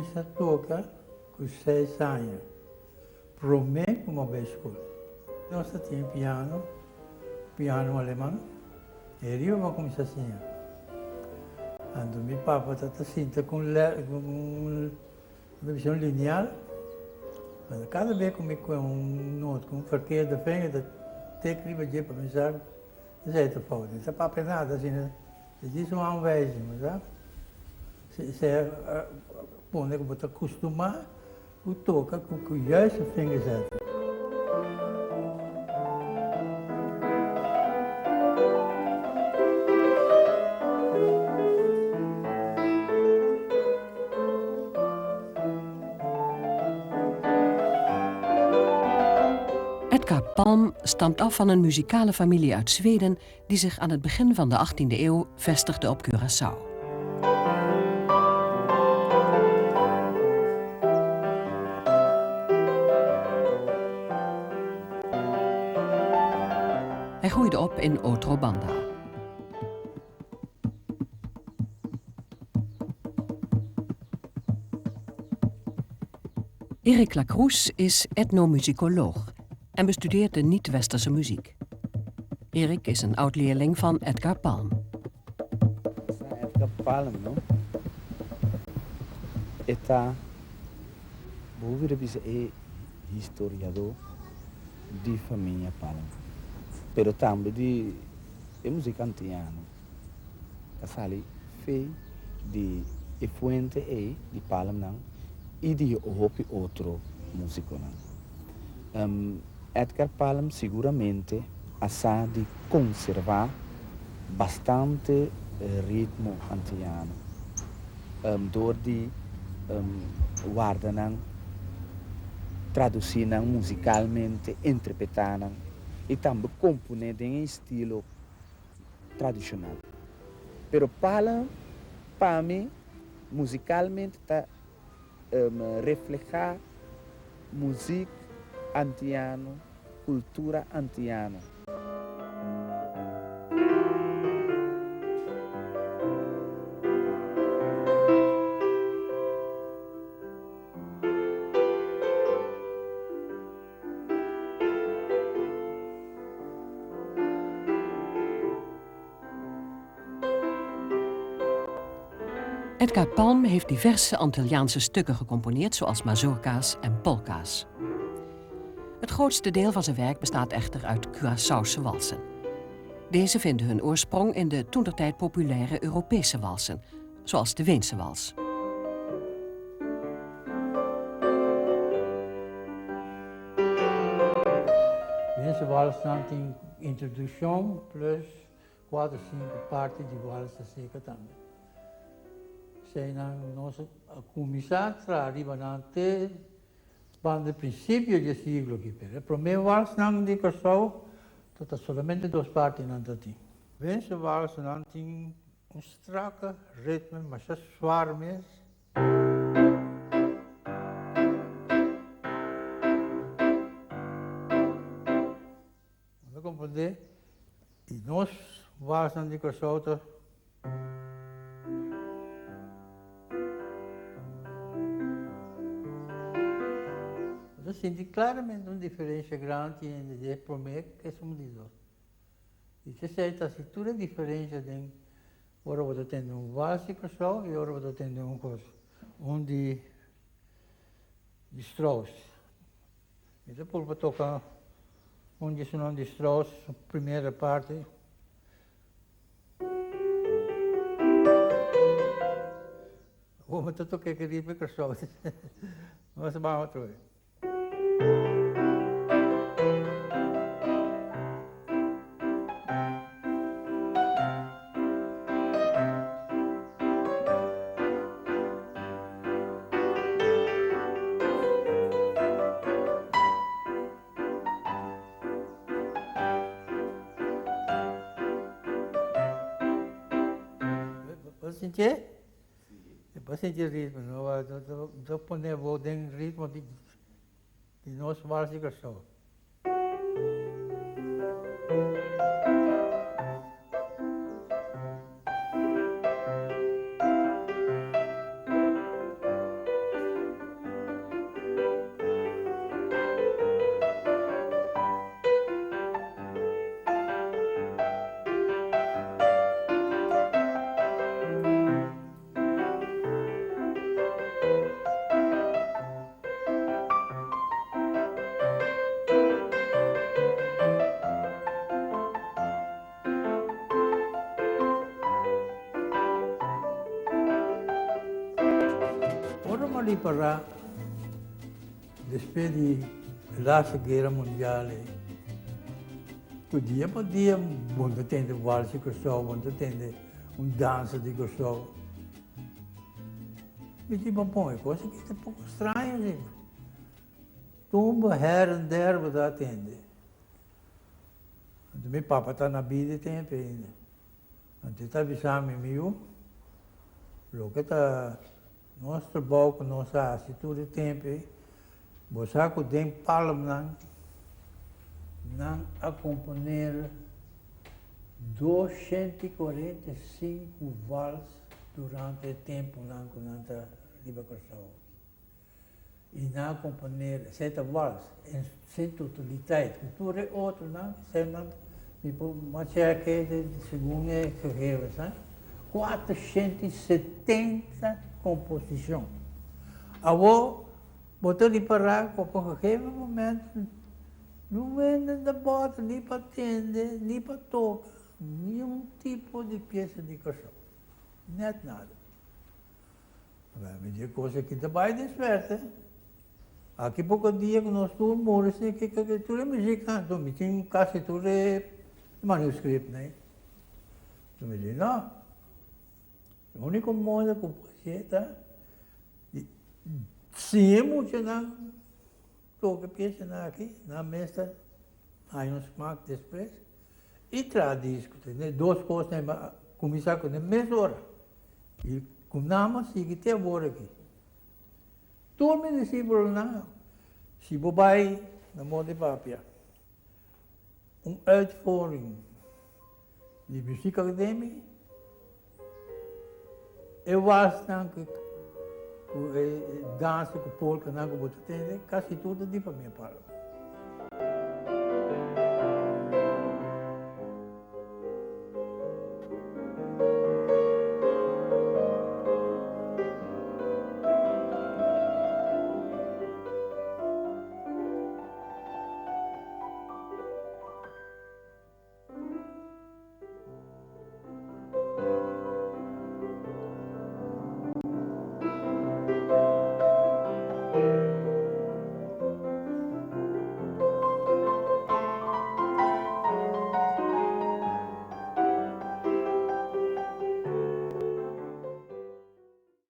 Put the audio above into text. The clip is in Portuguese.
começa a tocar com 6 anos. Para mim, como a escola. Nós tínhamos piano alemão. E eu vou começar assim. Quando meu papai estava sentado com uma visão linear, cada vez que eu com nota, com verkeerde vinger, dat teken wat je para pensar, dat is te fout. Dat is pas nada, assim, né? Dat is uma aanwijzing, sabe? Você põe que você acostumar o toca com o juiste vinger zetten. Edgar Palm stamt af van een muzikale familie uit Zweden die zich aan het begin van de 18e eeuw vestigde op Curaçao. Hij groeide op in Outro Banda. Erik Lacroix is etnomusicoloog en bestudeert de niet-westerse muziek. Erik is een oud-leerling van Edgar Palm. Edgar Palm, no? Eta Bovirabis é historiador de família Palm. Pero também de música antiana. Kasali fei de fuente de Palm não e de outro músico não. Edgar Palm seguramente sa di conservar bastante ritmo antiano. Door di guardare, tradurre musicalmente, interpretare e também componer em estilo tradicional. Pero Palm, para mim, musicalmente está reflejar música antiano, cultura antiana. Edgar Palm heeft diverse Antilliaanse stukken gecomponeerd, zoals mazurka's en polka's. Het grootste deel van zijn werk bestaat echter uit Curaçaose walsen. Deze vinden hun oorsprong in de toentertijd populaire Europese walsen, zoals de Weense wals. Weense wals staat in introductie plus 4 of 5 partes de walsa zeker dan. Zijn nós começar a arriba nante quando principio del siglo que per. Pro me vals nang di Curaçao tot solamente 2 parti nantati. Weense wals nanting un strakke ritme, maar zo zwaar mes. Me comprende? E nós wals nang di Curaçao eu senti claramente uma diferença grande entre o primeiro e o segundo. E se certa cintura diferença de agora eu estou tendo básico só e agora eu estou tendo de Strauss. E depois vou tocar de Strauss, a primeira parte. Vou tocar aquele para Strauss. Vamos lá outra vez. Sentir? Depois sentir o ritmo, não poner o ritmo de nosso vals de Curaçao. Roma lì parla, della guerra mondiale, dia per dia, quando tende valse questo, quando tende un danza di questo. Mi dico, poi, cosa che è un po' strano, sì. Tumba her en der wat dat tende. Want mijn papa had naar bieden tempo in. Want dit heb je samen met jou. Look at the nostro bouco, nossa assinatura tempo. Você que tem palma não a componer 245 vals durante o tempo não com a liberação. E não componer 7 vals em sua totalidade. Cultura é outra, não? Mas é que segundo é gegevens, né? 470 composições. Agora, botar ali para com um gegeven momento, não é da bota, nem para atender, nem para tocar, nenhum tipo de peça de canção. Net nada. Mas é coisa que também desperta. Aqui pouco dia que nós todos moramos, que tudo é música, então me tinha quase tudo é manuscrito, né? Então me diz, não, o único modo que você tá, se é muito não, toca peça aqui, na mesa, aí uns marcos depois, e traz disco, né? Duas coisas, né? Começar com a mesma hora, e com nada, sigue até agora aqui. Todo mundo disse por lá, se bobai na mão de papia, uitvoering de muziekacademie, was dan dansen, polka, quase tudo de para minha parte.